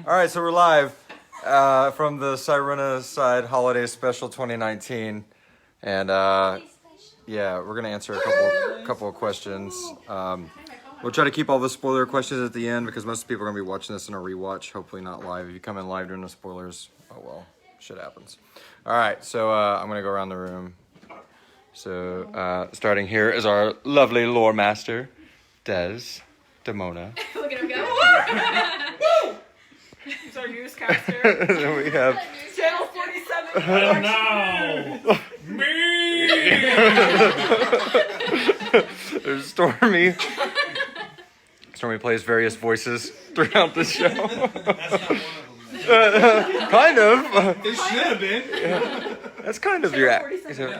All right, so we're live from the Sirenicide Holiday Special 2019, and yeah, we're gonna answer a couple of questions. We'll try to keep all the spoiler questions at the end because most people are gonna be watching this in a rewatch. Hopefully not live. If you come in live during the spoilers, oh well, shit happens. All right, so I'm gonna go around the room. So starting here is our lovely lore master, Des Demona. Look at him go. He's our newscaster. Then we have Channel 47. Now, me. there's Stormy. Stormy plays various voices throughout the show. That's not one of them. Kind of. It should have been. Yeah. That's kind of your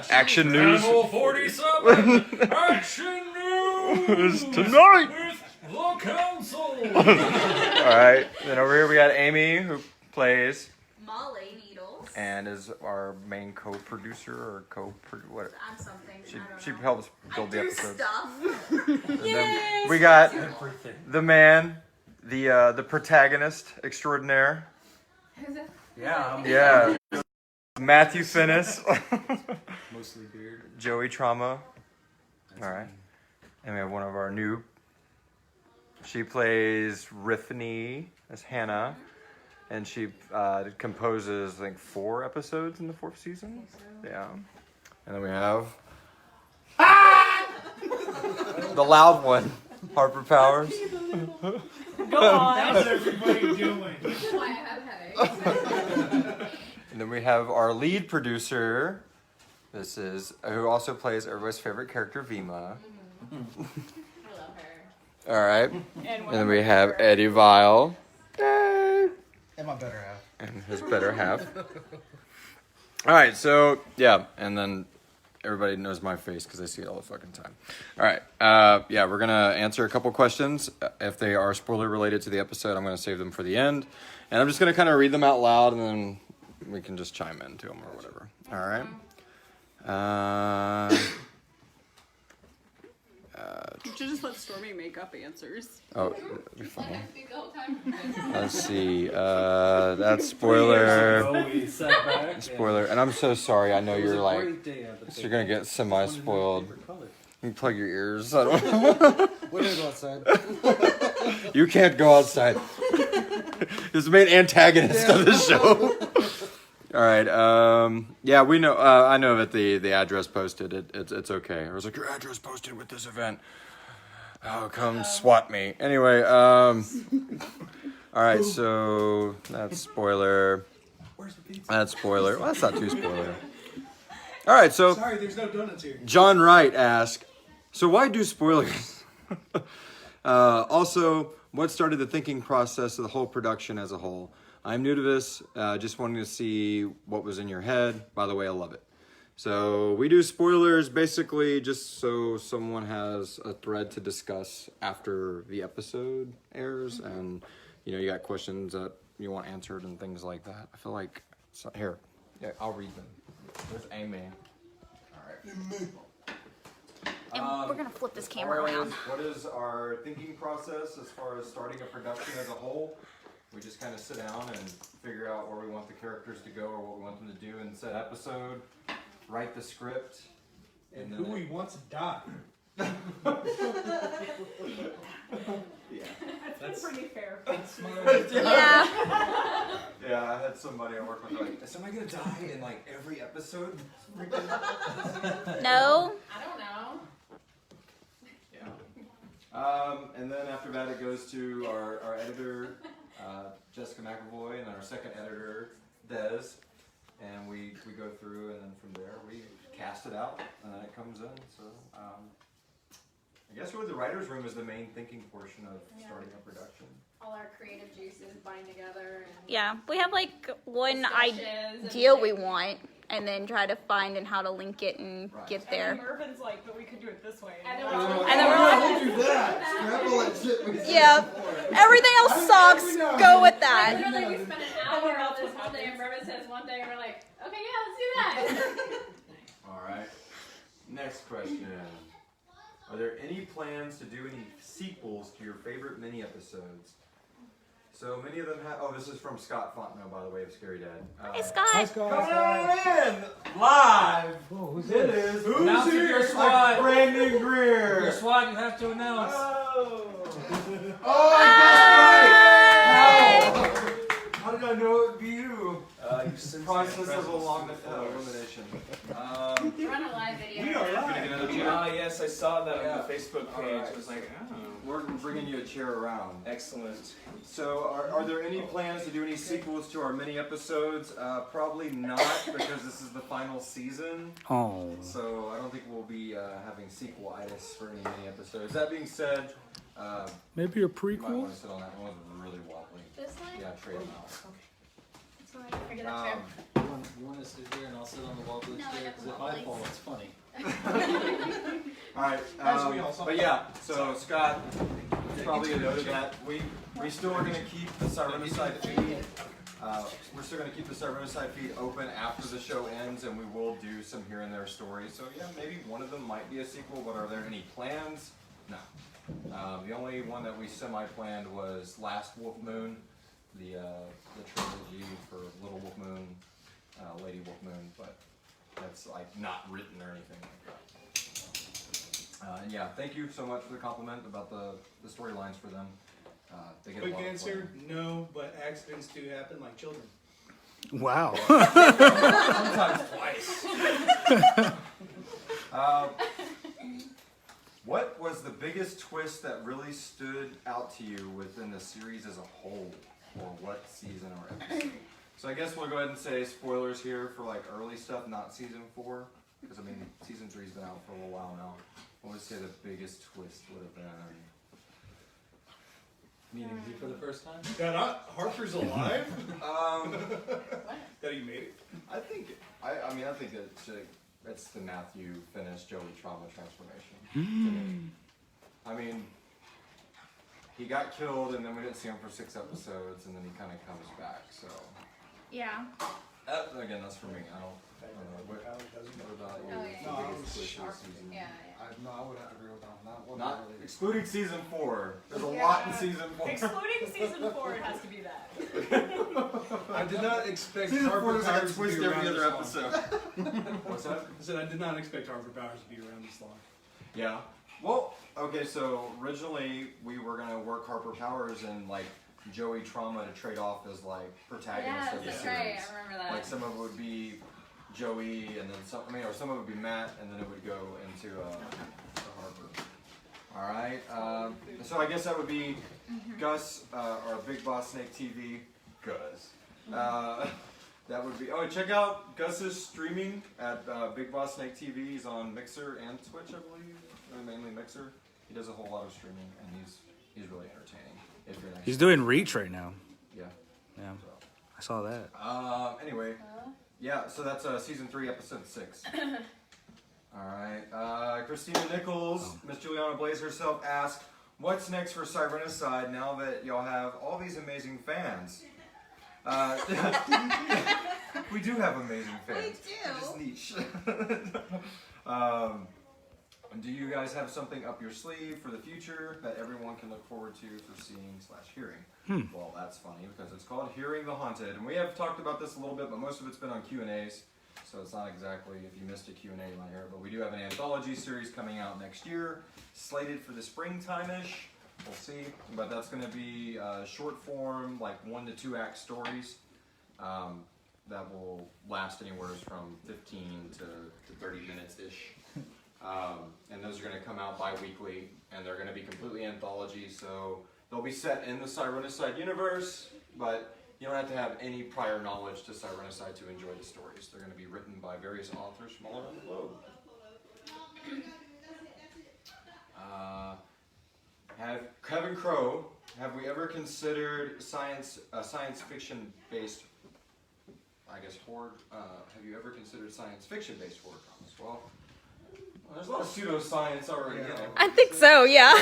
action news. Channel 47. Action news Tonight. with the council. All right. Then over here we got Amy, who plays Molly Needles. and is our main co-producer or what? I'm something. She helps build the episodes. Stuff. And then we got the man, the protagonist extraordinaire. Who's it? Yeah. Yeah. Matthew Finnis. Mostly beard. Joey Trauma. All right. And we have one of our new. She plays Riffany as Hannah. And she composes, I think, 4 episodes in the 4th season. Yeah. And then we have the loud one, Harper Powers. Go on. How's everybody doing? This is why I have headaches. And then we have our lead producer. This is who also plays everybody's favorite character, Vima. I love her. All right. And And then we have Eddie Vile. And my better half. And his better half. All right, so yeah, and then everybody knows my face because I see it all the fucking time. All right, yeah, we're gonna answer a couple questions. If they are spoiler related to the episode, I'm gonna save them for the end, and I'm just gonna kind of read them out loud, and then we can just chime into them or whatever. All right. You should just let Stormy make up answers. Oh, that'd be funny. I speak the whole time. Let's see. That's spoiler. Spoiler. And I'm so sorry. I know you're like, you're gonna get semi-spoiled. You can plug your ears. I don't. We're gonna go outside. You can't go outside. He's the main antagonist of the show. All right. Yeah, we know. I know that the address posted. It's okay. I was like, your address posted with this event. Oh, come swat me. Anyway. All right. So that's spoiler. Where's the pizza? That's spoiler. Well, that's not too spoiler. All right. So Sorry, there's no donuts here. John Wright asked, so why do spoilers? Also, what started the thinking process of the whole production as a whole? I'm new to this, just wanting to see what was in your head. By the way, I love it. So we do spoilers basically just so someone has a thread to discuss after the episode airs, and you know, you got questions that you want answered and things like that. I feel like, so, here, yeah, I'll read them. There's Amy. All right. And we're gonna flip this camera around. What is our thinking process as far as starting a production as a whole? We just kind of sit down and figure out where we want the characters to go or what we want them to do in said episode, write the script, And who we want to die. yeah. That's pretty fair. Yeah. Yeah, I had somebody I work with like, is somebody gonna die in like every episode? No. I don't know. Yeah. And then after that it goes to our editor, Jessica McAvoy, and then our second editor, Des. And we go through, and then from there we cast it out, and then it comes in. So I guess really the writer's room is the main thinking portion of starting a production. All our creative juices bind together. And Yeah, we have like one discussions idea and we want, and then try to find and how to link it and Right. get And there. Mervin's like, but we could do it this way. And we're then all we're like, Don't do that. Scramble that shit we said Yeah. before. Everything else sucks. Go with that. Literally, we spent an hour And on that's this what one thing, and happens. Mervin says one thing, and we're like, okay, yeah, let's do that. All right. Next question. Are there any plans to do any sequels to your favorite mini episodes? So many of them have. Oh, this is from Scott Fontenot, by the way, of Scary Dad. Hey, Scott. Coming on in live. Who's It is. Announce your squad. Brandon Greer. Your squad, you have to announce. Oh, I guessed right. How did I know it would be you? Process of elimination. Run a live video. We are live. Yes, I saw that on the Facebook page. Alright. I was like, oh, We're bringing you a chair around. excellent. So, are there any plans to do any sequels to our mini episodes? Probably not, because this is the final season. Oh. So, I don't think we'll be having sequelitis for any mini episodes. That being said, Maybe a you might prequel? want to sit on that one. It was really wobbly. This one? Yeah, trade them out. So I can figure that chair. You want to sit here and I'll sit on the wobbly No, I chair? got Because the if I wobblies. fall, it's funny. Alright, As we all saw. but yeah, so Scott, probably a note of that. We still are going to keep the Sirenicide feed. We're still going to keep the Sirenicide feed open after the show ends, and we will do some here and there stories. So yeah, maybe one of them might be a sequel, but are there any plans? No. The only one that we semi-planned was Last Wolf Moon, the trilogy for Little Wolf Moon, Lady Wolf Moon, but that's like not written or anything like that. And yeah, thank you so much for the compliment about the storylines for them. They get a Quick lot of answer, no, but accidents do happen like children. Wow. Sometimes twice. What was the biggest twist that really stood out to you within the series as a whole, or what season or episode? So I guess we'll go ahead and say spoilers here for like early stuff, not season 4, because I mean season 3's been out for a little while now. What would you say the biggest twist would have been? Meeting you for the first time? That Harper's alive? Um, That he made it? I think it's the Matthew Finnish Joey trauma transformation. I mean, he got killed and then we didn't see him for 6 episodes and then he kind of comes back. So Yeah. again, that's for me. I don't know. What about you? Oh, yeah. The biggest twist of the season? Yeah. No, I wouldn't agree with that one. Not excluding season 4. There's a Yeah. lot in season 4. Excluding season 4, it has to be that. I did not expect Season 4 Harper is like a Powers to twist be every around other this long. episode. What's that? I said I did not expect Harper Powers to be around this long. Yeah. Well, okay, so originally we were gonna work Harper Powers and like Joey Trauma to trade off as like protagonist Yeah, of the that's series. right. I remember that. Like some of it would be Joey and then some. I mean, or some of it would be Matt and then it would go into to Harper. All right. So I guess that would be Gus, our Big Boss Snake TV. Gus. That would be. Oh, check out Gus's streaming at Big Boss Snake TV. He's on Mixer and Twitch, I believe. Or mainly Mixer. He does a whole lot of streaming, and he's really entertaining. If you're nice. He's doing Reach right now. Yeah. Yeah, So. I saw that. Anyway. Yeah. So that's season 3, episode 6. All right. Christina Nichols, Miss Juliana Blaze herself asked, "What's next for Sirenicide now that y'all have all these amazing fans?" We do have amazing fans. We do. Just niche. Do you guys have something up your sleeve for the future that everyone can look forward to for seeing/hearing? Well, that's funny because it's called Hearing the Haunted, and we have talked about this a little bit, but most of it's been on Q&As, so it's not exactly, if you missed a Q&A, you might hear it, but we do have an anthology series coming out next year, slated for the springtime-ish. We'll see, but that's going to be short form, like 1 to 2 act stories that will last anywhere from 15 to 30 minutes-ish. And those are going to come out bi-weekly, and they're going to be completely anthology, so they'll be set in the Sirenicide universe, but you don't have to have any prior knowledge to Sirenicide to enjoy the stories. They're going to be written by various authors from all around the globe. Kevin Crow, have we ever considered science fiction based, I guess, horror? Have you ever considered science fiction based horror dramas? Well, there's a lot of pseudoscience already in it. I think so, yeah.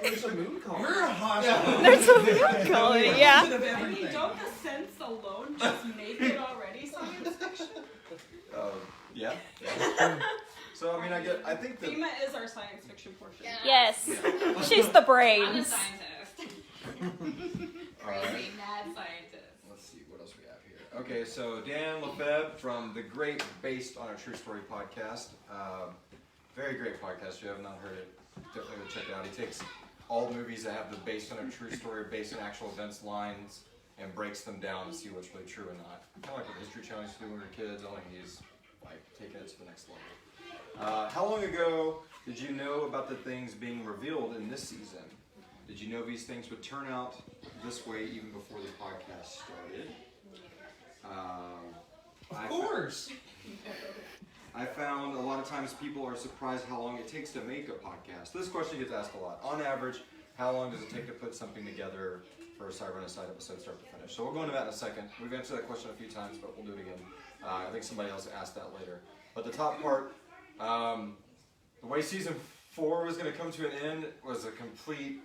There's a moon calling. You're a hostile. There's a moon calling, yeah. Of I mean, everything. don't the scents alone just make it already science fiction? Yeah. So I mean, I think that. FEMA is our science fiction portion. Yeah. Yes. She's the I'm a brains. scientist. crazy mad scientist. Let's see what else we have here. Okay, so Dan Lefebvre from the great Based on a True Story podcast. Very great podcast. If you have not heard it, definitely go check it out. He takes all movies that have the based on a true story, based on actual events lines, and breaks them down to see what's really true and not. Kind of like what the History Channel used to do when we were kids, only he's like taking it to the next level. How long ago did you know about the things being revealed in this season? Did you know these things would turn out this way even before the podcast started? Of course. I found a lot of times people are surprised how long it takes to make a podcast. This question gets asked a lot. On average, how long does it take to put something together for a Sirenicide episode start to finish? So we'll go into that in a second. We've answered that question a few times, but we'll do it again. I think somebody else asked that later. But the top part, the way season 4 was going to come to an end was a complete...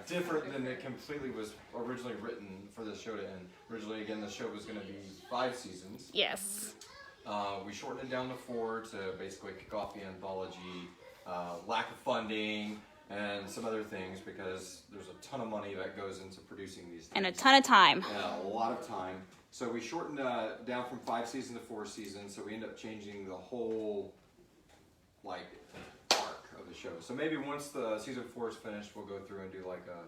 different than it completely was originally written for the show to end. Originally, again, the show was going to be 5 seasons. Yes. We shortened it down to 4 to basically kick off the anthology, lack of funding, and some other things because there's a ton of money that goes into producing these things. And a ton of time. Yeah, a lot of time. So we shortened down from 5 seasons to 4 seasons, so we ended up changing the whole, like, arc of the show. So maybe once the season 4 is finished, we'll go through and do like a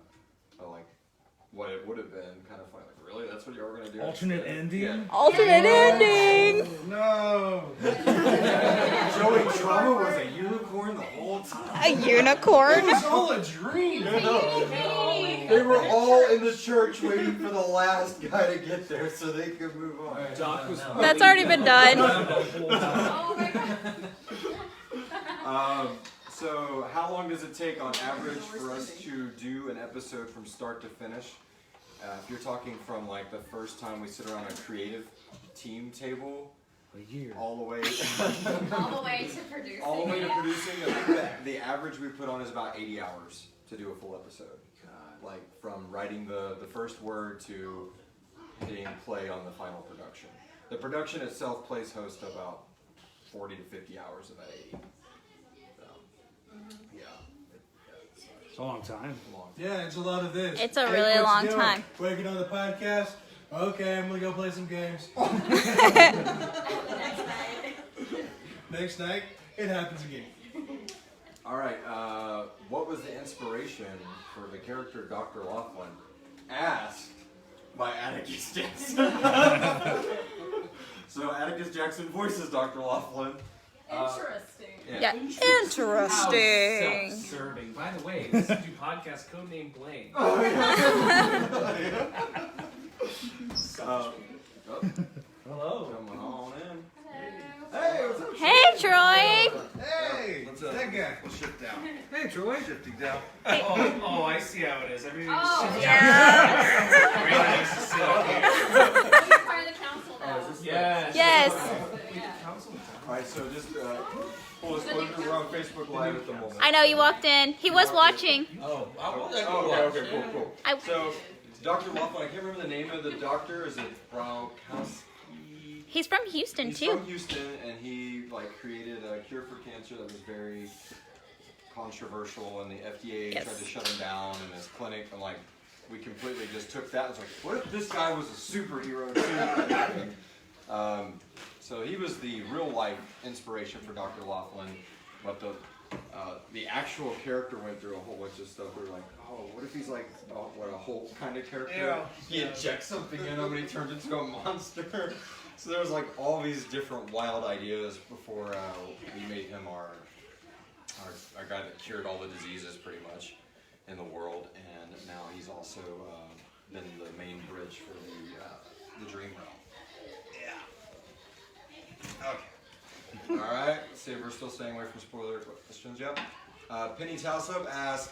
what it would have been, kind of like really, that's what you were gonna do? Alternate ending? Yeah. Alternate ending! No. Joey Drama was a unicorn the whole time. A unicorn? It's all a dream. They were all in the church waiting for the last guy to get there so they could move on. Doc was That's already been done. Oh my god. So how long does it take on average for us to do an episode from start to finish? If you're talking from like the first time we sit around a creative team table, A year. all the way All the way to producing. all the way to it. producing, I think that the average we put on is about 80 hours to do a full episode. Like from writing the first word to hitting play on the final production. The production itself plays host to about 40 to 50 hours of that 80. So, yeah. It's a long time. Long. Yeah, it's a lot of this. It's a Hey, really what's long doing? time. Working on the podcast. Okay, I'm gonna go play some games. Next night, it happens again. All right. What was the inspiration for the character Dr. Laughlin? Asked by Atticus Jackson. So Atticus Jackson voices Dr. Laughlin. Interesting. Yeah. Interesting. self-serving. By the way, this is your podcast codename Blaine. Oh, yeah. Hello. Coming on in. Hello. Hey, what's up? Hey, Troy. Hey, What's up? that guy. We'll shift down. Hey, Troy. Shifting down. Oh, I see how it is. Everything's Oh, Yeah. Very nice to sit up here. He's part of the council now. Yes. Yes. All right, so just full disclosure, we're on Facebook Live at the moment. I know you walked in. He was watching. Oh, I was Okay, cool. I- So, Dr. Laughlin, I can't remember the name of the doctor. Is it Browkowski? He's from Houston, He's too. from Houston, and he created a cure for cancer that was very controversial, and the FDA Yes. tried to shut him down in his clinic. And we completely just took that and was like, what if this guy was a superhero too? So he was the real life inspiration for Dr. Laughlin, but the actual character went through a whole bunch of stuff. We were like, oh, what if he's like a Hulk kind of character? Yeah. He injects something in him and he turns into a monster. So there was all these different wild ideas before we made him our guy that cured all the diseases pretty much in the world, and now he's also been the main bridge for the dream realm. Yeah. Okay. All right. Let's see if we're still staying away from spoiler questions. Yep. Penny Talsub asked,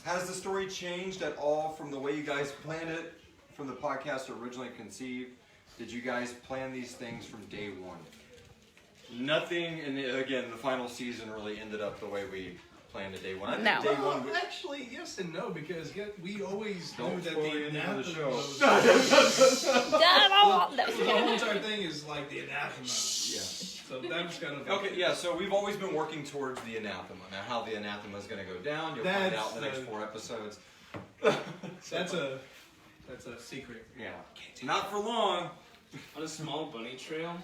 has the story changed at all from the way you guys planned it from the podcast originally conceived? Did you guys plan these things from day one? Nothing, and again, the final season really ended up the way we planned it day one. I think No. day one. Well, actually, yes and no, because we always Don't knew that spoil the the end of the anathema show. was... The No. whole entire thing is like the anathema. Yeah. So that was kind of... Okay, yeah, so we've always been working towards the anathema. Now, how the anathema is going to go down, you'll find out in the next 4 episodes. That's a secret. Yeah. Not for long. On a small bunny trail,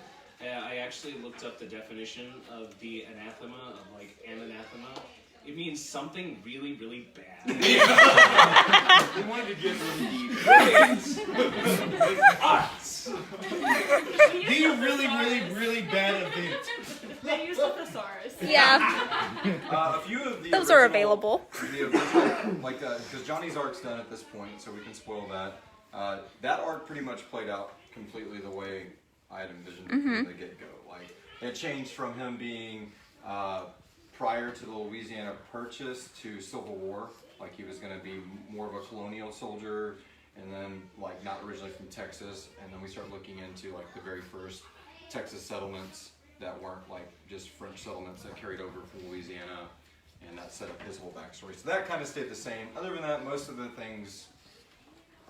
I actually looked up the definition of the anathema, of like an anathema. It means something really, really bad. We wanted to get really deep. The really bad event. They use the thesaurus. Yeah, A few of the those are original- available. The original, like, because Johnny's arc's done at this point, so we can spoil that. That arc pretty much played out completely the way I had envisioned it from the get-go. Like, it changed from him being prior to the Louisiana Purchase to Civil War. Like, he was going to be more of a colonial soldier, and then, like, not originally from Texas. And then we started looking into, like, the very first Texas settlements that weren't, like, just French settlements that carried over from Louisiana. And that set up his whole backstory. So that kind of stayed the same. Other than that, most of the things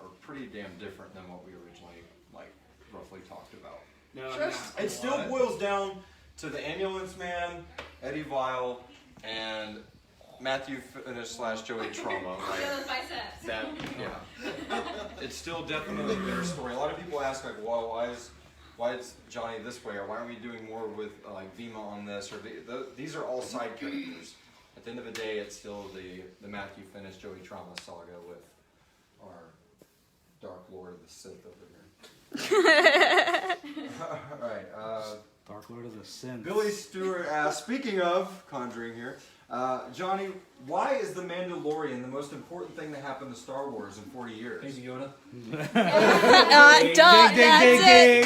are pretty damn different than what we originally, like, roughly talked about. No, It still boils down to the ambulance man, Eddie Vile, and Matthew Finish / Joey Trauma. Feel Like, those biceps. that, yeah. It's still definitely their story. A lot of people ask, like, well, why is Johnny this way, or why aren't we doing more with like Vima on this, or these are all side characters. At the end of the day, it's still the Matthew Finish Joey Trauma saga with our Dark Lord of the Sith over here. All right. Dark Lord of the Sin. Billy Stewart asks, speaking of Conjuring here, Johnny, why is The Mandalorian the most important thing that happened to Star Wars in 40 years? Baby Yoda. Duh, that's it.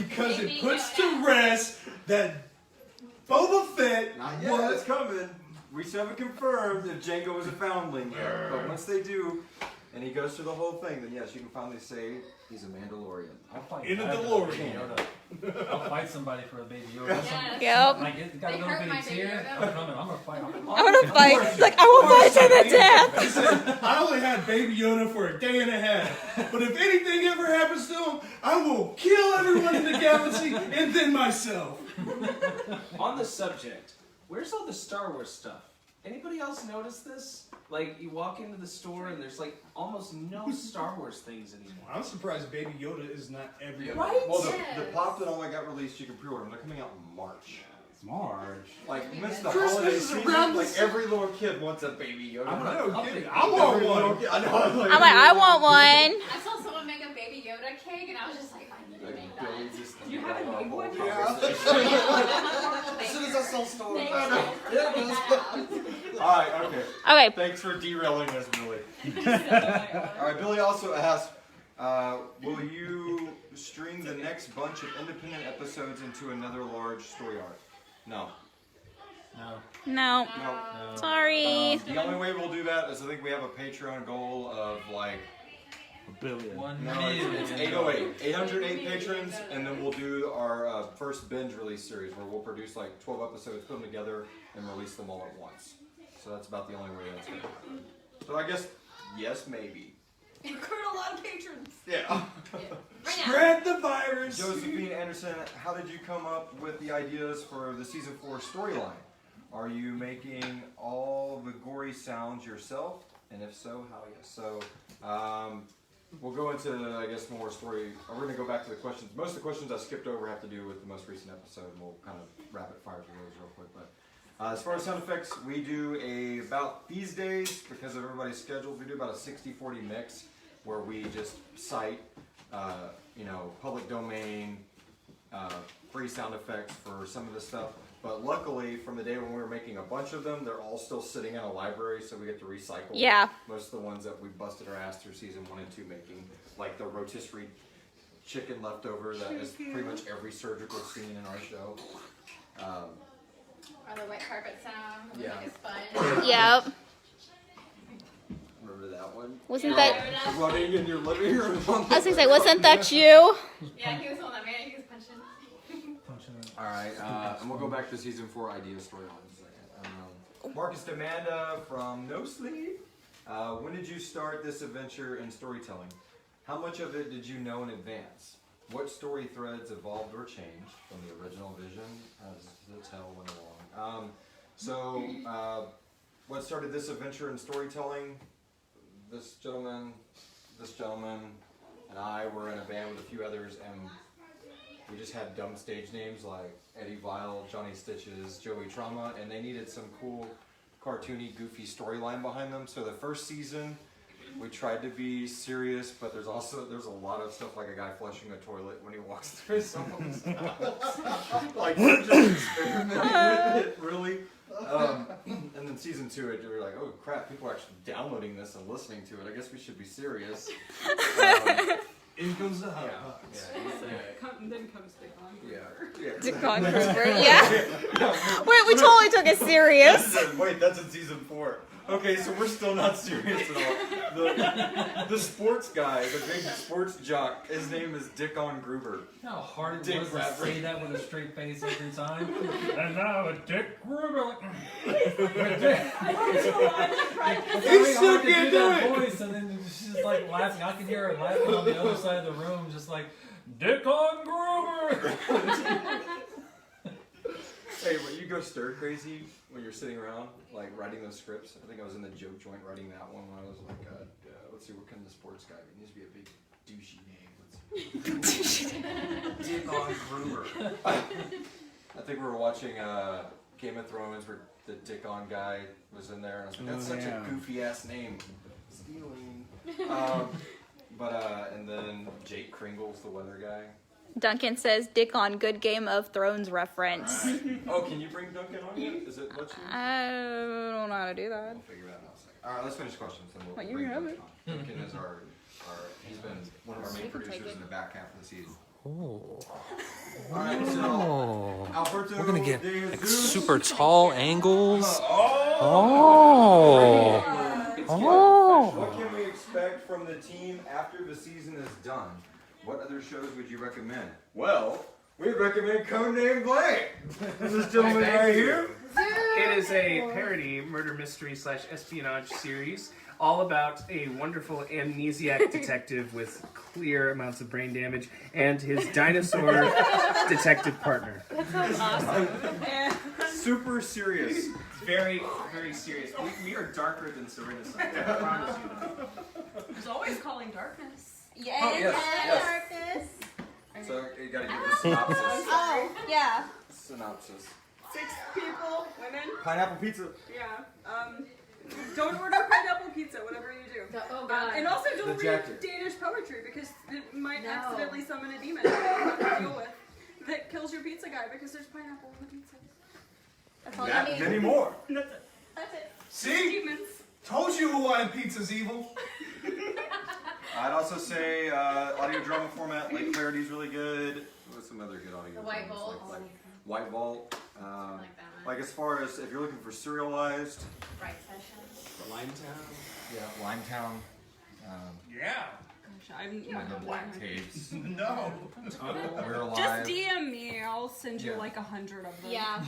Because Baby it puts Yoda. to rest that Boba Fett Not yet, was. it's coming. We still haven't confirmed if Jango is a foundling yet. But once they do, and he goes through the whole thing, then yes, you can finally say he's a Mandalorian. I'll fight In a back for DeLorean. Baby Yoda. I'll fight somebody for a Baby Yoda. Yes. Yep. Like, it's got a They little hurt bitty my Baby tear. Yoda. I'm coming. I'm gonna fight. I'm gonna fight. Like, I will fight to the death. He said, I only had Baby Yoda for a day and a half. But if anything ever happens to him, I will kill everyone in the galaxy and then myself. On the subject, where's all the Star Wars stuff? Anybody else notice this? Like, you walk into the store and there's like almost no Star Wars things anymore. I'm surprised Baby Yoda is not everywhere. Right? Well, the Yes. pop that only got released, you can pre-order them. They're coming out in March. Marge. Like, you missed the Christmas holiday is season. around the Like, every little kid wants a Baby Yoda. I want Every one. little kid- I know. I'm like, I want one. I saw someone make a Baby Yoda cake, and I was just like, I need to Like, make Billy that. just You haven't made one yet? As soon as I saw store, Thank I you know. for pointing that out. Alright, okay. Okay. Thanks for derailing us, Billy. Alright, Billy also asked, will you string the next bunch of independent episodes into another large story arc? No. No. No. No. Sorry. The only way we'll do that is I think we have a Patreon goal of like, A billion. 1 no, million. it's 808. 808 patrons, and then we'll do our first binge release series where we'll produce like 12 episodes, put them together, and release them all at once. So that's about the only way that's going to happen. So I guess, yes, maybe. Incurred a lot of patrons. Yeah. Right now. Spread the virus. Josephine Anderson, how did you come up with the ideas for the season 4 storyline? Are you making all the gory sounds yourself? And if so, how? Yes. So, we'll go into, I guess, more story. We're going to go back to the questions. Most of the questions I skipped over have to do with the most recent episode, and we'll kind of rapid fire through those real quick. But as far as sound effects, we do about these days, because of everybody's schedules, we do about a 60-40 mix where we just cite, public domain, free sound effects for some of this stuff. But luckily, from the day when we were making a bunch of them, they're all still sitting in a library, so we get to recycle Yeah. most of the ones that we busted our ass through season 1 and 2 making, like the rotisserie chicken leftover that is pretty much every surgical scene in our show. Or the wet carpet sound. When Yeah. we make a sponge. Yep. Remember that one? Wasn't that? Running in your living room. I was gonna say, wasn't that you? Yeah, he was the one that made it. He was punching. All right, and we'll go back to season 4 idea storylines in a second. Marcus Demanda from No Sleep. When did you start this adventure in storytelling? How much of it did you know in advance? What story threads evolved or changed from the original vision as the tale went along? What started this adventure in storytelling? this gentleman, and I were in a band with a few others, and we just had dumb stage names like Eddie Vile, Johnny Stitches, Joey Trauma, and they needed some cool, cartoony, goofy storyline behind them. So the first season, we tried to be serious, but there's a lot of stuff like a guy flushing a toilet when he walks through someone's house. Like, we're just experimenting with it, really. And then season 2, we were like, oh crap, people are actually downloading this and listening to it. I guess we should be serious. In comes the hot Then comes Dick on. Yeah. Dick on Gruber. Yeah. Wait, we totally took it serious. Wait, that's in season 4. Okay, so we're still not serious at all. The sports guy, the big sports jock, his name is Dick on Gruber. You know how hard it Dick was Rapper. to say that with a straight face every time? And now a Dick Gruber. He still can't do it. Voice, and then she's just like laughing. I can hear her laughing on the other side of the room, just like, Dick on Gruber. Hey, when you go stir crazy when you're sitting around, like writing those scripts, I think I was in the joke joint writing that one when I was like, let's see, what can the sports guy be? He needs to be a big douchey name. Dick on Gruber. I think we were watching Game of Thrones where the Dick on guy was in there, and I was like, that's such a goofy ass name. Stealing. And then Jake Kringle's the weather guy. Duncan says Dick on good Game of Thrones reference. Oh, can you bring Duncan on yet? Is it what you? I don't know how to do that. We'll figure that out in a second. All right, let's finish questions, and we'll Well, you bring have Duncan it. on. Duncan is he's been one of our main producers in the back half of the season. Oh. All right, so Alberto, We're gonna get De like Jesus. super tall angles. Oh. Oh. What can we expect from the team after the season is done? What other shows would you recommend? Well, we recommend Codename Blank. This gentleman right here. It is a parody murder mystery / espionage series all about a wonderful amnesiac detective with clear amounts of brain damage and his dinosaur detective partner. That sounds awesome. Super serious. Very, very serious. We are darker than Sirenicide. I promise you that. There's always calling darkness. Yes, Oh, yes. Darkness. So you gotta give the synopsis. Oh, yeah. Synopsis. 6 people, women. Pineapple pizza. Yeah. Don't order pineapple pizza, whatever you do. Oh god. And also don't The read jacket. Danish poetry because it might No. accidentally summon a demon that you have to deal with that kills your pizza guy because there's pineapple in the pizza. That's all That you need. many more. That's it. That's it. See? Demons. Told you Hawaiian pizza's evil. I'd also say audio drama format, like Clarity's really good. What's some other good audio? The White dramas? Vault. Like White Vault. I like that one. Like as far as if you're looking for serialized, Bright Sessions. Limetown. yeah, Limetown. Yeah. Gosh, I'm The Black Tapes. No. We're Alive. Just DM me. I'll send you Yeah. like 100 of them. Yeah.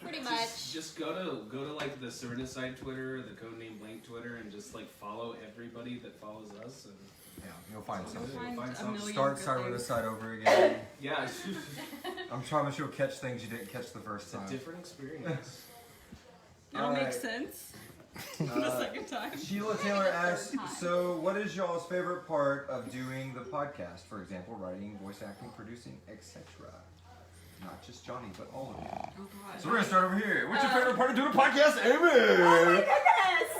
Pretty much. Just go to like the Sirenicide Twitter, or the Codename Blank Twitter, and just like follow everybody that follows us. And Yeah, you'll find something. Find Find a some- million Start good side with things. the side over again. yeah, I'm promise you'll catch things you didn't catch the first it's a time. different experience. It'll All make right. sense the second time. Sheila Taylor asks, so what is y'all's favorite part of doing the podcast? For example, writing, voice acting, producing, etc. Not just Johnny, but all of you. Oh god. So we're gonna start over here. What's your favorite part of doing a podcast, Amy? Oh my goodness!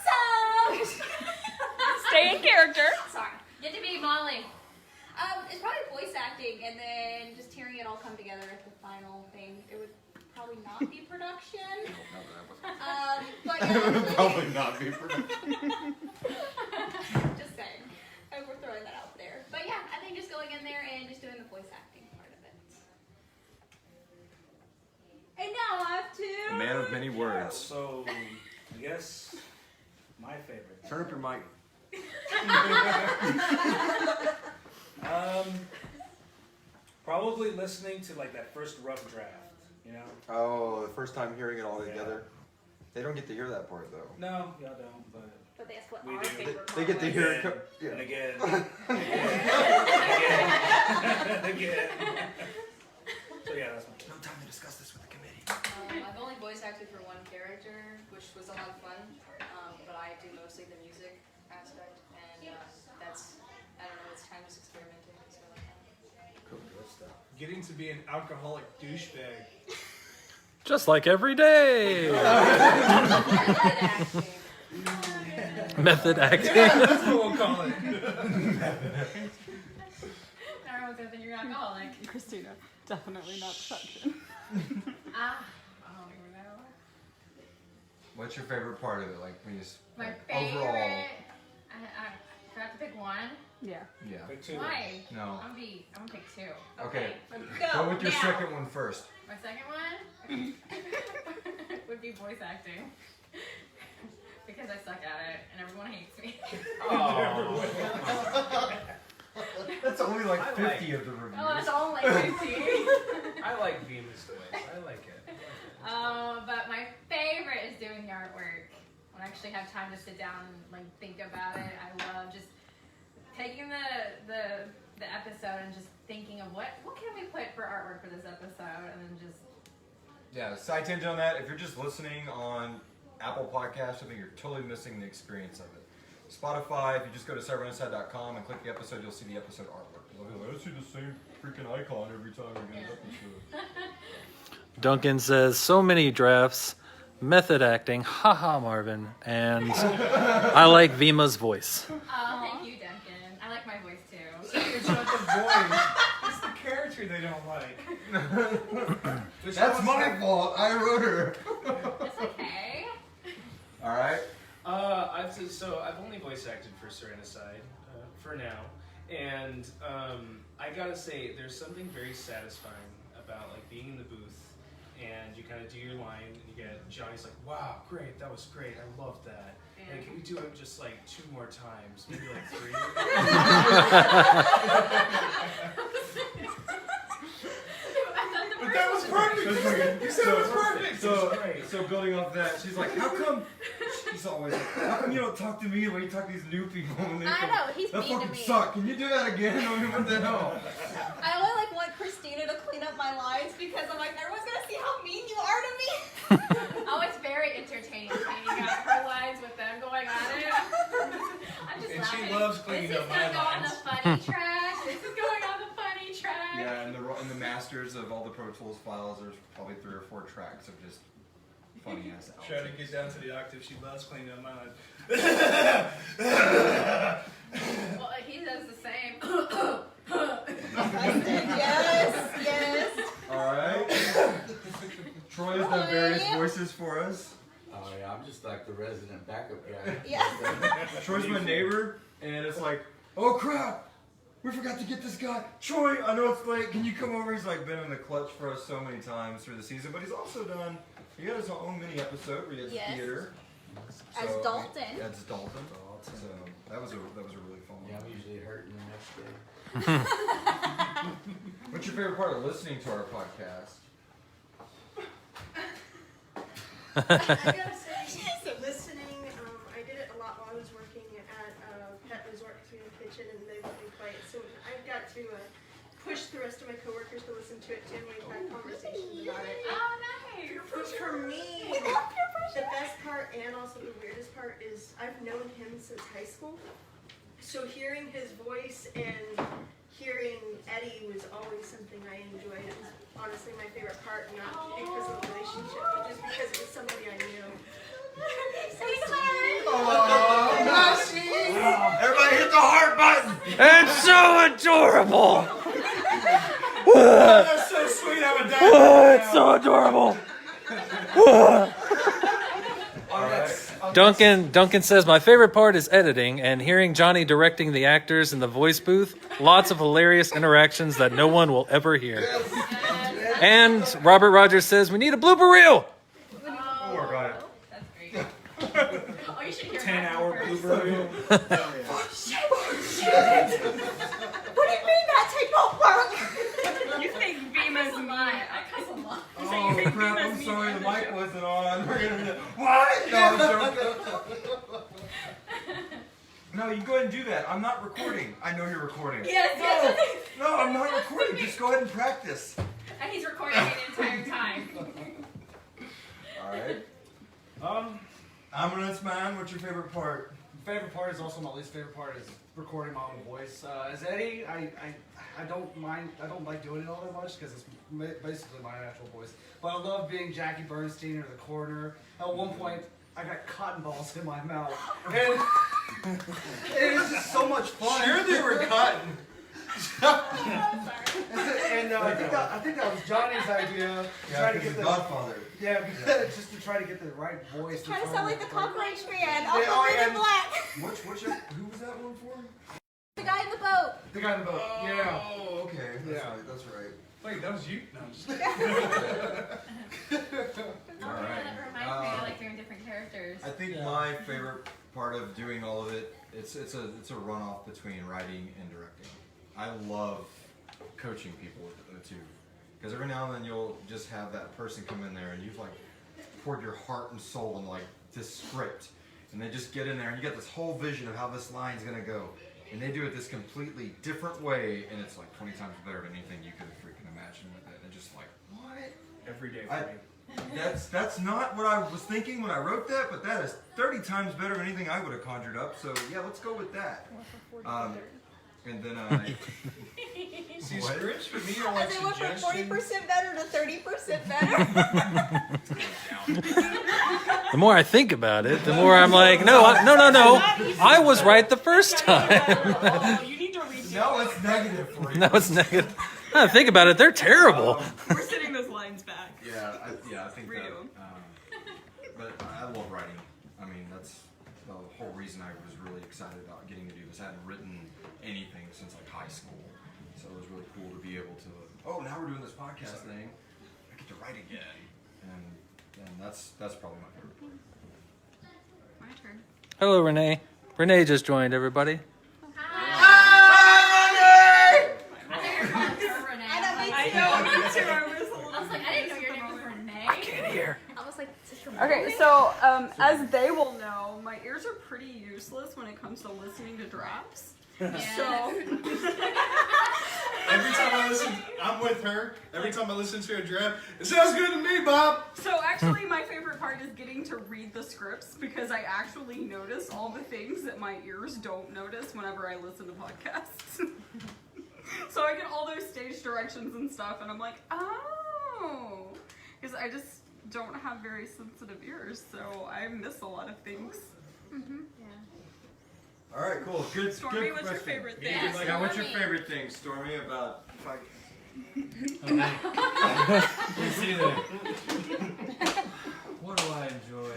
So stay in character. Sorry. Get to be Molly. It's probably voice acting and then just hearing it all come together at the final thing. It would probably not be production. But yeah, Probably not be production. just saying. We're throwing that out there. But yeah, I think just going in there and just doing the voice acting part of it. And now I have to. A man of many words. So, I guess my favorite. Turn up your mic. Probably listening to like that first rough draft. You know? Oh, the first time hearing it all together. They don't get to hear that part though. No, y'all don't. But But that's what We our do. favorite They get to part hear it. and Yeah. again, again. So yeah, that's my. No time to discuss this with the committee. I've only voice acted for one character, which was a lot of fun. but I do mostly the music aspect, and that's, I don't know, it's time just experimenting. So. Cool, good stuff. Getting to be an alcoholic douchebag. Just like every day. Method acting. Yeah, that's what we'll call it. Everyone's gonna think you're an alcoholic. Christina, definitely not production. I don't even know. What's your favorite part of it? Like when you My like, favorite. overall? I have to pick one. Yeah. Yeah. Pick two. Why? No. I'm gonna pick two. Okay. Go Go with your now. second one first. My second one would be voice acting. Because I suck at it and everyone hates me. That's only like 50 of the reviews. Oh, that's only 50. I like Venus voice. I like it. But my favorite is doing the artwork. When I actually have time to sit down and like think about it, I love just taking the episode and just thinking of what can we put for artwork for this episode, and then just Yeah, side tangent on that. If you're just listening on Apple Podcasts, I think you're totally missing the experience of it. Spotify, if you just go to Sirenicide.com and click the episode, you'll see the episode artwork. You'll be like, I see the same freaking icon every time we get an episode. Duncan says, so many drafts, method acting, haha Marvin, and I like Vima's voice. oh, thank you, Duncan. I like my voice too. It's not the voice. It's the character they don't like. That's my fault. I wrote her. It's okay. All right. I've only voice acted for Sirenicide for now, and I gotta say, there's something very satisfying about like being in the booth, and you kind of do your line, and you get Johnny's like, "Wow, great, that was great, I loved that." And can we do it just like 2 more times, maybe like 3? But that was perfect. You said it was perfect. So building off that, she's like, how come? She's always like, how come you don't talk to me when you talk to these new people? When they I know, he's that mean to fucking me. suck. Can you do that again? I mean, what the hell? I only like want Christina to clean up my lines because I'm like, everyone's gonna see how mean you are to me. Oh, it's very entertaining cleaning up her lines with them going at it. I'm just And laughing. she loves cleaning this up is my gonna go on the lines. funny track. This is going on the funny track. Yeah, and the masters of all the Pro Tools files, there's probably 3 or 4 tracks of just funny ass outfits. Try to get down to the octave. She loves cleaning up mine. Well, he does the same. Yes. All right. Troy has done various voices for us. Oh yeah, I'm just like the resident backup guy. Yeah. Troy's my neighbor, and it's like, oh crap, we forgot to get this guy. Troy, I know it's late. Can you come over? He's like been in the clutch for us so many times through the season, but he's also done. He got his own mini episode where he has Yes. theater. As Dalton. As Dalton. So that was a really fun one. Yeah, I'm usually hurting the next day. What's your favorite part of listening to our podcast? I gotta say, listening, I did it a lot while I was working at Pet Resort through the kitchen, and they've been quiet. So I got to push the rest of my coworkers to listen to it too, and we've had conversations about it. Oh, nice. But for me, the best part and also the weirdest part is I've known him since high school. So hearing his voice and hearing Eddie was always something I enjoyed. It was honestly my favorite part, not because of the relationship, but just because it was somebody I knew. Everybody hit the heart button! It's so adorable! That's so sweet. I would die. It's so adorable! Duncan says, my favorite part is editing and hearing Johnny directing the actors in the voice booth. Lots of hilarious interactions that no one will ever hear. And Robert Rogers says, we need a blooper reel! Oh, Work on it. that's great. Oh, you should hear 10-hour that first. blooper reel. What do you mean that take no work? You think Vima's mean? I cuss a lot. Oh crap, I'm sorry the mic wasn't on. We're gonna what? No, I'm joking. No, you go ahead and do that. I'm not recording. I know you're recording. Yes. No, I'm not recording. Just go ahead and practice. And he's recording it the entire time. Alright. I'm gonna man. What's your favorite part? Favorite part is also my least favorite part is recording my own voice. As Eddie, I don't mind. I don't like doing it all that much because it's basically my natural voice. But I love being Jackie Bernstein or the coroner. At one point, I got cotton balls in my mouth, and it was just so much fun. Sure, they were cotton. And I think that was Johnny's idea. Yeah, because the Godfather. Yeah, just to try to get the right voice. Trying to sound like the cockroach man. Yeah, All covered in and- black. Who was that one for? The guy in the boat. The guy in the boat. Yeah. Oh, okay. That's Yeah. right. That's right. Wait, that was you? No, I'm just Oh, All right. that reminds me, I like doing different characters. I think my favorite part of doing all of it, it's a runoff between writing and directing. I love coaching people too, because every now and then you'll just have that person come in there and you've like poured your heart and soul into like this script, and they just get in there and you get this whole vision of how this line's gonna go, and they do it this completely different way, and it's like 20 times better than anything you could have freaking imagined with it. And just like, what? Every day for me. That's not what I was thinking when I wrote that, but that is 30 times better than anything I would have conjured up. So yeah, let's go with that. And then See, what? scripts for me are like They went from suggestions. 40% better to 30% better. The more I think about it, the more I'm like, no. I was right the first time. Oh, you need to redo No, it. it's negative for you. No, it's negative. Now that I think about it, they're terrible. We're sitting those lines back. I think that. Redo 'em. But I love writing. I mean, that's the whole reason I was really excited about getting to do this. I hadn't written anything since like high school, so it was really cool to be able to. Oh, now we're doing this podcast thing. I get to write again, and that's probably my favorite part. My turn. Hello, Renee. Renee just joined, everybody. I know, me too. I was like, I didn't know your name was Renee. I can't hear. I was like, is this your Okay, mom? so as they will know, my ears are pretty useless when it comes to listening to drafts. So Every time I listen, I'm with her. Every time I listen to a draft, it sounds good to me, Bob. So actually, my favorite part is getting to read the scripts because I actually notice all the things that my ears don't notice whenever I listen to podcasts. So I get all those stage directions and stuff, and I'm like, oh, because I just don't have very sensitive ears, so I miss a lot of things. All right, cool. Good. Stormy, good what's your question. favorite thing? Yeah, Yeah, what's your Stormy. favorite thing, Stormy, about You see there. What do I enjoy?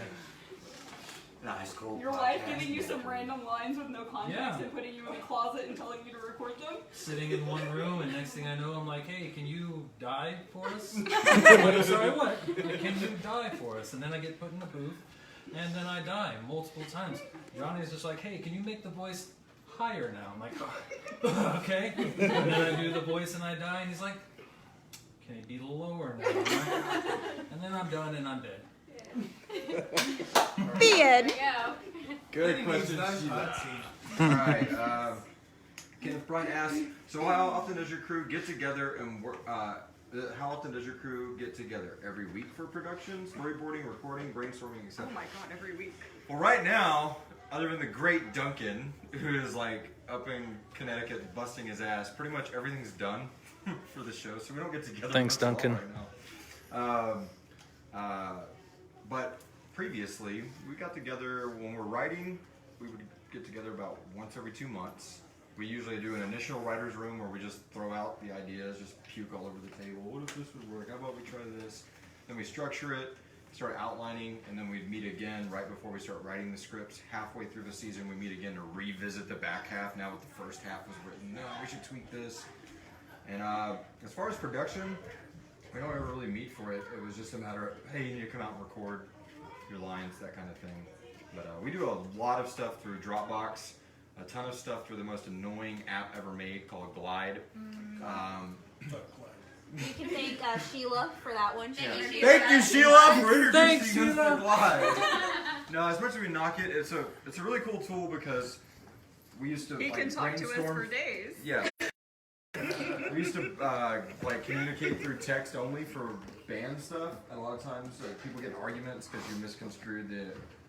Nice, cool. Your wife giving you some random lines with no context Yeah. and putting you in a closet and telling you to record them? Sitting in one room, and next thing I know, I'm like, hey, can you die for us? Sorry, what? Can you die for us? And then I get put in a booth, and then I die multiple times. Johnny's just like, hey, can you make the voice higher now? I'm like, oh, okay. And then I do the voice and I die, and he's like, can it be lower now? And then I'm done and I'm dead. The end. There Good question. All right. Kenneth Bryant asks, so how often does your crew get together and work? How often does your crew get together? Every week for production, storyboarding, recording, brainstorming, etc. Oh my god, every week. Well, right now, other than the great Duncan, who is like up in Connecticut busting his ass, pretty much everything's done for the show, so we don't get together. Thanks, much at all Duncan. right now. But previously, we got together when we're writing. We would get together about once every 2 months. We usually do an initial writer's room where we just throw out the ideas, just puke all over the table. What if this would work? How about we try this? Then we structure it, start outlining, and then we'd meet again right before we start writing the scripts. Halfway through the season, we meet again to revisit the back half. Now that the first half was written, no, we should tweak this. And as far as production, we don't ever really meet for it. It was just a matter of, hey, you need to come out and record your lines, that kind of thing. But we do a lot of stuff through Dropbox, a ton of stuff through the most annoying app ever made called Glide. We can thank Sheila for that one. Thank you, Sheila, for Thanks, introducing us Sheila. to Glide. No, as much as we knock it, it's a really cool tool because we used to He like can talk to us brainstorm. for days. Yeah. We used to like communicate through text only for band stuff, and a lot of times people get in arguments because you misconstrued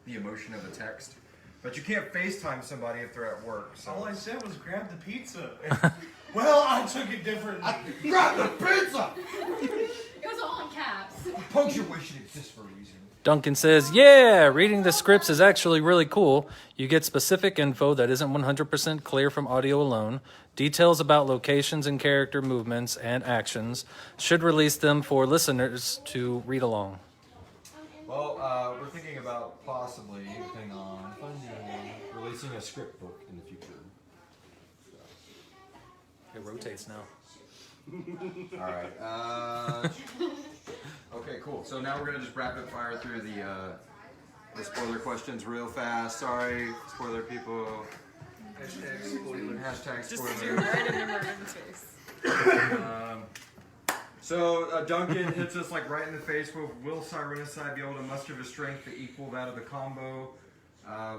the emotion of a text. But you can't FaceTime somebody if they're at work. So. All I said was grab the pizza. Well, I took it differently. Grab the pizza! It was all in caps. Punctuation exists for a reason. Duncan says, yeah, reading the scripts is actually really cool. You get specific info that isn't 100% clear from audio alone. Details about locations and character movements and actions. Should release them for listeners to read along. Well, we're thinking about possibly, depending on funding, releasing a script book in the future. It rotates now. All right. Okay, cool. So now we're gonna just rapid fire through the spoiler questions real fast. Sorry, spoiler people. Hashtag spoiler. Hashtag Just spoiler. right in Mervin's face. So Duncan hits us like right in the face with, will Sirenicide be able to muster the strength to equal that of the combo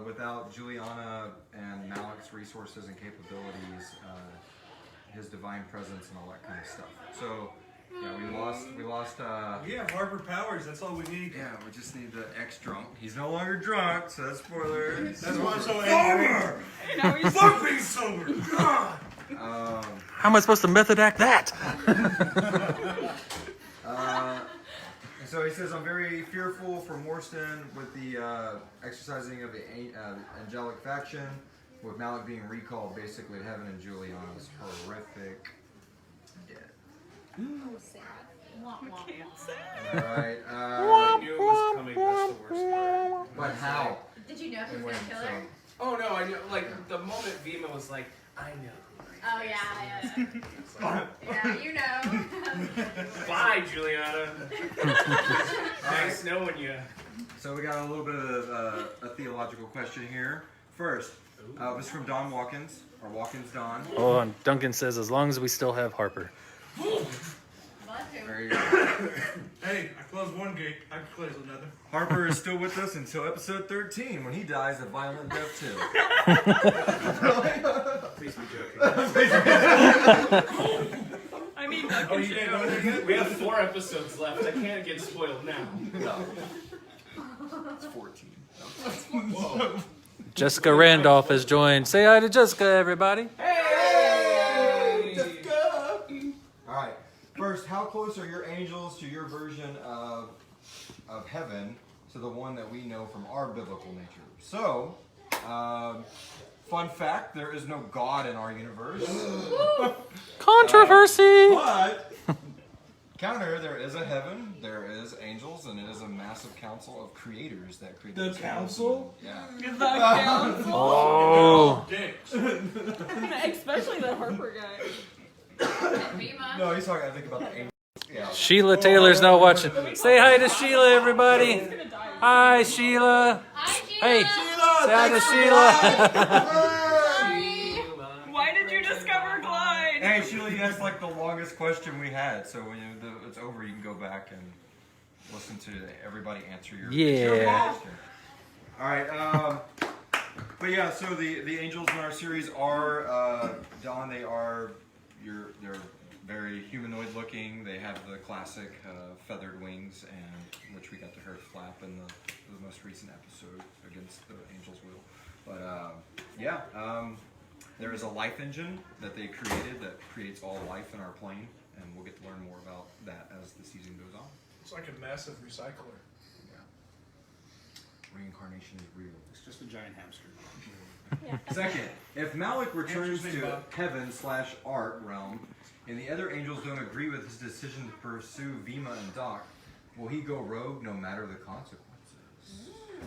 without Juliana and Malik's resources and capabilities, his divine presence and all that kind of stuff. So yeah, we lost We have Harper Powers, that's all we need. yeah, we just need the ex-drunk. He's no longer drunk, so that's spoiler. That's why I'm so angry. Sober! Fuck being sober! God! How am I supposed to method act that? So he says, I'm very fearful for Morstan with the exercising of the angelic faction, with Malik being recalled basically to heaven and Juliana's horrific death. Alright, I knew it was coming, that's the worst part. but how? Did you know who And was when, gonna kill her? Oh no, I know, like, the moment Vima was like, I know. Oh yeah. Yeah, you know. Bye, Juliana. Nice knowing you. So we got a little bit of a theological question here. First, this is from Don Watkins, or Watkins Don. Hold on. Duncan says, as long as we still have Harper. There you go. Hey, I closed one gate, I can close another. Harper is still with us until episode 13 when he dies a violent death too. Please be joking. I mean, Oh, you didn't know that yet? We have 4 episodes left. I can't get spoiled now. No. It's 14. Whoa. Jessica Randolph has joined. Say hi to Jessica, everybody. Hey! Jessica! Alright. First, how close are your angels to your version of heaven to the one that we know from our biblical nature? So, fun fact, there is no God in our universe. Controversy! But, counter, there is a heaven, there is angels, and it is a massive council of creators that create The council? Yeah. The council. Oh. Dicks. Especially the Harper guy. No, he's talking, I think about the angels. Yeah. Sheila Taylor's not watching. Say hi to Sheila, everybody. Hi, Sheila. Hey, say hi to Sheila. Why did you discover Glide? Hey, Sheila, you asked like the longest question we had, so when it's over, you can go back and listen to everybody answer your question. All right, but yeah, so the angels in our series are Dawn. They're very humanoid looking. They have the classic feathered wings, and which we got to hear flap in the most recent episode against the Angel's Will. But there is a life engine that they created that creates all life in our plane, and we'll get to learn more about that as the season goes on. It's like a massive recycler. Yeah. Reincarnation is real. It's just a giant hamster. Second, if Malik returns to heaven/art realm, and the other angels don't agree with his decision to pursue Vima and Doc, will he go rogue no matter the consequences?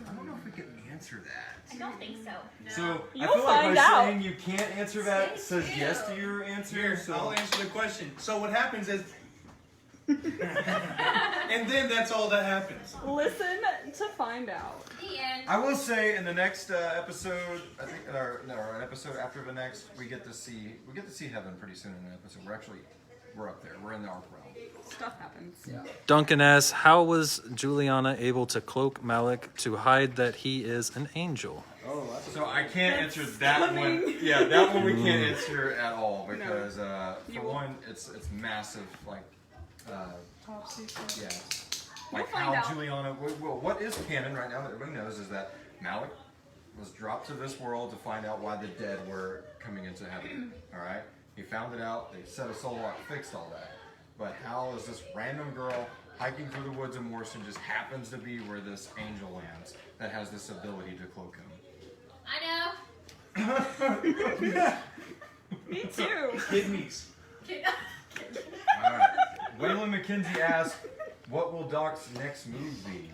I don't know if we can answer that. I don't think so. So You'll I feel like find by out. saying you can't answer that says yes to your answer. Here, So I'll answer the question. So what happens is, and then that's all that happens. Listen to find out. The end. I will say in the next episode, I think, or an episode after the next, we get to see heaven pretty soon in an episode. We're up there. We're in the arc realm. Stuff happens. Yeah. Duncan asks, how was Juliana able to cloak Malik to hide that he is an angel? Oh, so I can't answer that one. Yeah, that one we can't answer at all because for one, it's massive. Like, Top secret. yeah, We'll like find how out. Juliana. Well, what is canon right now that everybody knows is that Malik was dropped to this world to find out why the dead were coming into heaven. All right, he found it out. They set a soul lock, fixed all that. But Hal is this random girl hiking through the woods of Morrison, just happens to be where this angel lands that has this ability to cloak him. I know. Me too. Kidneys. All right. Waylon McKenzie asked, "What will Doc's next move be?"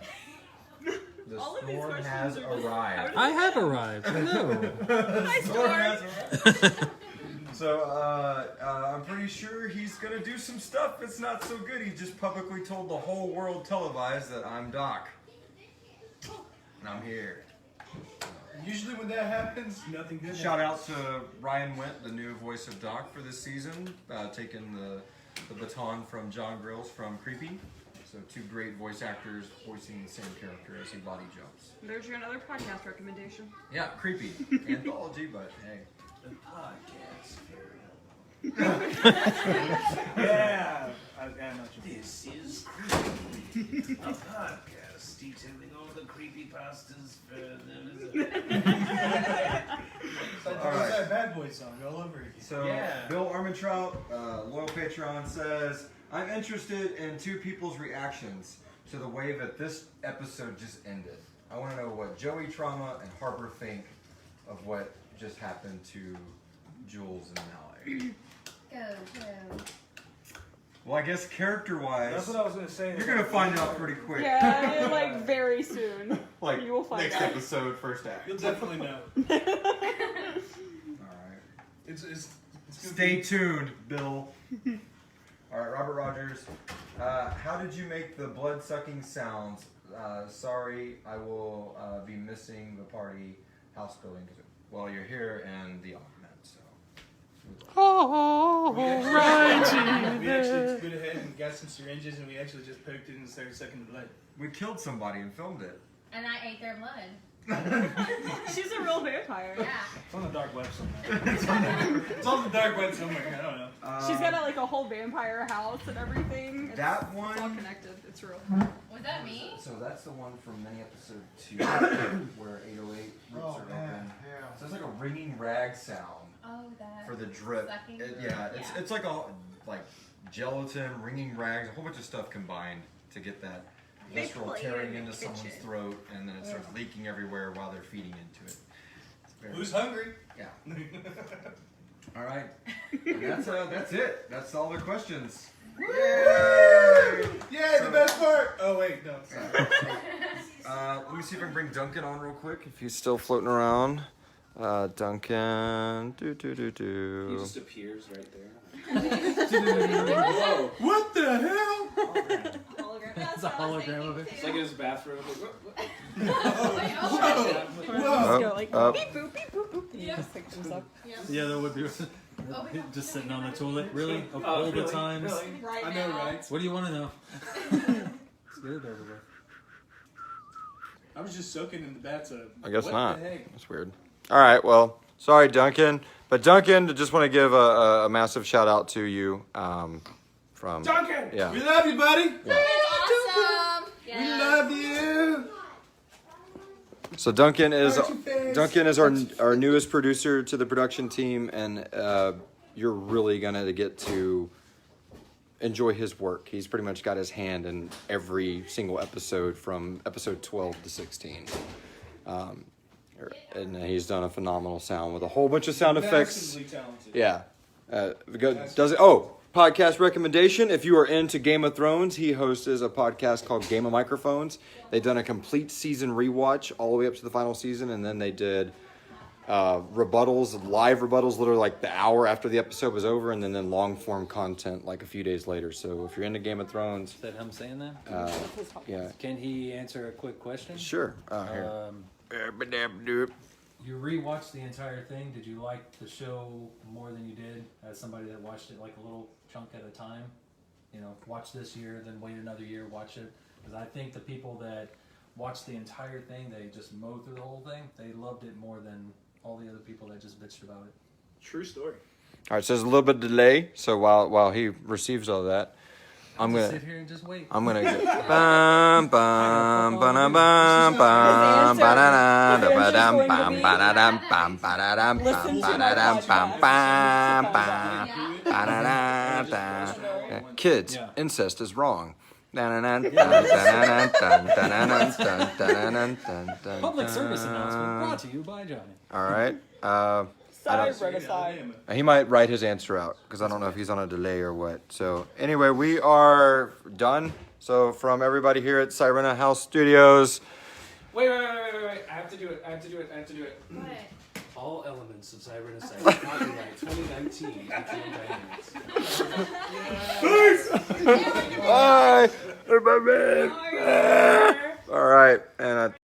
The All of these storm questions has are just- arrived. I have arrived. Hello. Hi, Storm. So, I'm pretty sure he's gonna do some stuff that's not so good. He just publicly told the whole world televised that I'm Doc. And I'm here. Usually when that happens, nothing good Shout happens. out to Ryan Went, the new voice of Doc for this season, taking the baton from John Grills from Creepy. So 2 great voice actors voicing the same character as he body jumps. There's your another podcast recommendation. Yeah, Creepy. Anthology, but hey. The podcast. Yeah. This is Creepy, a podcast detailing all the creepypastas further. All right. That Bad Boy song all over again. So, yeah. Bill Armentrout, loyal Patreon, says, "I'm interested in 2 people's reactions to the way that this episode just ended. I want to know what Joey Trauma and Harper think of what just happened to Jules and Malik." Go, go. Well, I guess character-wise, That's what I was going to say. you're going to find out pretty quick. Yeah, like very soon. Like, you will find next out. episode, first act. You'll definitely know. All right. It's Stay tuned, Bill. All right, Robert Rogers. How did you make the blood-sucking sounds? Sorry, I will be missing the party house building while you're here and the augment. So. Oh, we actually went ahead and got some syringes and we actually just poked it and started sucking the blood. We killed somebody and filmed it. And I ate their blood. She's a real vampire. Yeah. It's on the dark web somewhere. It's on the dark web somewhere. I don't know. She's got like a whole vampire house and everything. It's, That It's all one. connected. It's real. Was that me? So that's the one from mini episode 2 where 808 rips are open. Yeah. So it's like a ringing rag sound. Oh, that. For the drip. Sucking? It's like a gelatin, ringing rags, a whole bunch of stuff combined to get that They visceral play tearing in the into someone's kitchen. throat, and then it starts leaking everywhere while they're feeding into it. It's very- Who's hungry? Yeah. All right. And that's it. That's all the questions. Yay! Yeah, the best part. Oh wait, no. Sorry. Let me see if I can bring Duncan on real quick. If he's still floating around. Duncan. He just appears right there. Whoa. What the hell? Hologram. It's a hologram of it. It's like in his bathroom. Whoa. Go like Up. beep boop beep boop boop. He just picks himself. Yeah, that would be just sitting on the toilet. Really? Of Oh, all the really? times? Really? Right I know, now. right? What do you want to know? Let's get it over with. I was just soaking in the bathtub. I guess What not. The heck? That's weird. All right, well, sorry, Duncan. But Duncan, just want to give a massive shout out to you from Duncan! Yeah. We love you, buddy! Awesome. We love you! So Duncan is Aren't you fast? Duncan is our newest producer to the production team, and you're really gonna get to enjoy his work. He's pretty much got his hand in every single episode from episode 12 to 16. And he's done a phenomenal sound with a whole bunch of sound effects. Massively talented. Yeah. Does it? Oh, podcast recommendation. If you are into Game of Thrones, he hosts a podcast called Game of Microphones. They've done a complete season rewatch all the way up to the final season, and then they did rebuttals, live rebuttals, literally like the hour after the episode was over, and then long form content like a few days later. So if you're into Game of Thrones, Is that him saying that? yeah, Can he answer a quick question? sure. Here. You rewatched the entire thing. Did you like the show more than you did as somebody that watched it like a little chunk at a time? You know, watch this year, then wait another year, watch it. Because I think the people that watched the entire thing, they just mowed through the whole thing. They loved it more than all the other people that just bitched about it. True story. All right, so there's a little bit of delay. So while he receives all that, I'm Just gonna sit here and just wait. I'm gonna go bum bum bum bum bum ba-da-da, da-ba-dum, bum ba-da-dum, bum ba-da-dum, bum ba-da-dum, bum bum bum ba-da-da-da. Kids, incest is wrong. Public service announcement brought to you by Johnny. All right. Sirenicide. He might write his answer out because I don't know if he's on a delay or what. So anyway, we are done. So from everybody here at Sirena House Studios. Wait. I have to do it. What? All elements of Sirenicide. Copyright 2019. Bye. Bye. All right. And